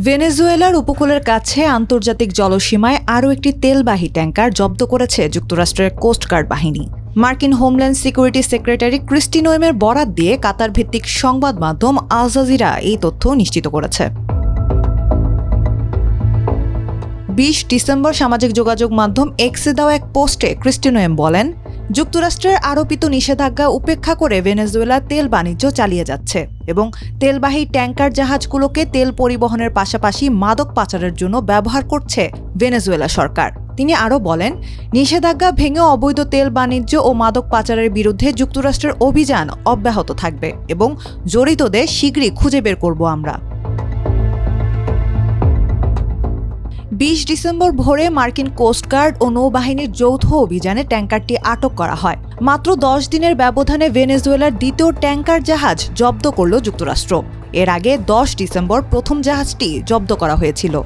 ভেনেজুয়েলার উপকূলের কাছে আন্তর্জাতিক জলসীমায় আরও একটি তেলবাহী ট্যাঙ্কার জব্দ করেছে যুক্তরাষ্ট্রের কোস্টগার্ড বাহিনী। মার্কিন হোমল্যান্ড সিকিউরিটি সেক্রেটারি ক্রিস্টি নোয়েমের বরাত দিয়ে কাতার ভিত্তিক সংবাদ মাধ্যম আল জাজিরা এই তথ্য নিশ্চিত করেছে। ২০ ডিসেম্বর সামাজিক যোগাযোগ মাধ্যম এক্সে দেওয়া এক পোস্টে ক্রিস্টি নোয়েম বলেন, যুক্তরাষ্ট্রের আরোপিত নিষেধাজ্ঞা উপেক্ষা করে ভেনেজুয়েলা তেল বাণিজ্য চালিয়ে যাচ্ছে এবং তেলবাহী ট্যাঙ্কার জাহাজগুলোকে তেল পরিবহনের পাশাপাশি মাদক পাচারের জন্য ব্যবহার করছে ভেনেজুয়েলা সরকার। তিনি আরও বলেন, নিষেধাজ্ঞা ভেঙে অবৈধ তেল বাণিজ্য ও মাদক পাচারের বিরুদ্ধে যুক্তরাষ্ট্রের অভিযান অব্যাহত থাকবে এবং জড়িতদের শীঘ্রই খুঁজে বের করব আমরা। ২০ ডিসেম্বর ভোরে মার্কিন কোস্টগার্ড ও নৌবাহিনীর যৌথ অভিযানে ট্যাঙ্কারটি আটক করা হয়। মাত্র ১০ দিনের ব্যবধানে ভেনেজুয়েলার দ্বিতীয় ট্যাঙ্কার জাহাজ জব্দ করল যুক্তরাষ্ট্র। এর আগে ১০ ডিসেম্বর প্রথম জাহাজটি জব্দ করা হয়েছিল।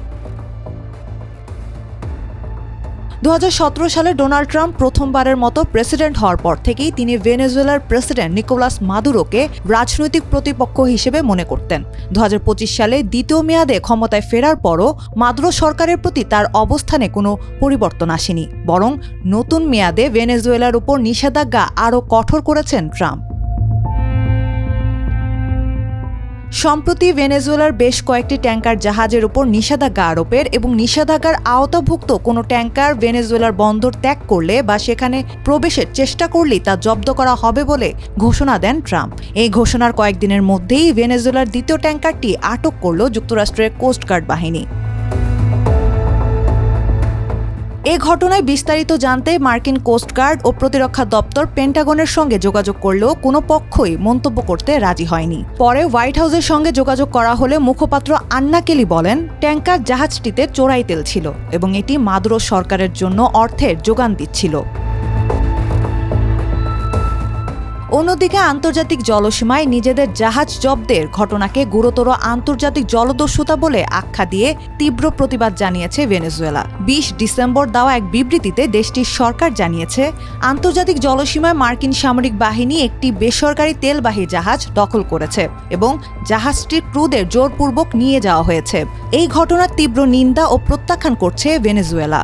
২০১৭ সালে ডোনাল্ড ট্রাম্প প্রথমবারের মতো প্রেসিডেন্ট হওয়ার পর থেকেই তিনি ভেনেজুয়েলার প্রেসিডেন্ট নিকোলাস মাদুরোকে রাজনৈতিক প্রতিপক্ষ হিসেবে মনে করতেন। ২০২৫ সালে দ্বিতীয় মেয়াদে ক্ষমতায় ফেরার পরও মাদুরো সরকারের প্রতি তার অবস্থানে কোনো পরিবর্তন আসেনি, বরং নতুন মেয়াদে ভেনেজুয়েলার উপর নিষেধাজ্ঞা আরও কঠোর করেছেন ট্রাম্প। সম্প্রতি ভেনেজুয়েলার বেশ কয়েকটি ট্যাঙ্কার জাহাজের উপর নিষেধাজ্ঞা আরোপের এবং নিষেধাজ্ঞার আওতাভুক্ত কোনো ট্যাঙ্কার ভেনেজুয়েলার বন্দর ত্যাগ করলে বা সেখানে প্রবেশের চেষ্টা করলেই তা জব্দ করা হবে বলে ঘোষণা দেন ট্রাম্প। এই ঘোষণার কয়েকদিনের মধ্যেই ভেনেজুয়েলার দ্বিতীয় ট্যাঙ্কারটি আটক করল যুক্তরাষ্ট্রের কোস্টগার্ড বাহিনী। এ ঘটনায় বিস্তারিত জানতে মার্কিন কোস্টগার্ড ও প্রতিরক্ষা দপ্তর পেন্টাগনের সঙ্গে যোগাযোগ করলেও কোনো পক্ষই মন্তব্য করতে রাজি হয়নি। পরে হোয়াইট হাউসের সঙ্গে যোগাযোগ করা হলে মুখপাত্র আন্না কেলি বলেন, ট্যাঙ্কার জাহাজটিতে চোরাই তেল ছিল এবং এটি মাদুরো সরকারের জন্য অর্থের যোগান দিচ্ছিল। অন্যদিকে আন্তর্জাতিক জলসীমায় নিজেদের জাহাজ জব্দের ঘটনাকে গুরুতর আন্তর্জাতিক জলদস্যুতা বলে আখ্যা দিয়ে তীব্র প্রতিবাদ জানিয়েছে ভেনেজুয়েলা। ২০ ডিসেম্বর দেওয়া এক বিবৃতিতে দেশটির সরকার জানিয়েছে, আন্তর্জাতিক জলসীমায় মার্কিন সামরিক বাহিনী একটি বেসরকারি তেলবাহী জাহাজ দখল করেছে এবং জাহাজটির ক্রুদের জোরপূর্বক নিয়ে যাওয়া হয়েছে। এই ঘটনার তীব্র নিন্দা ও প্রত্যাখ্যান করছে ভেনেজুয়েলা।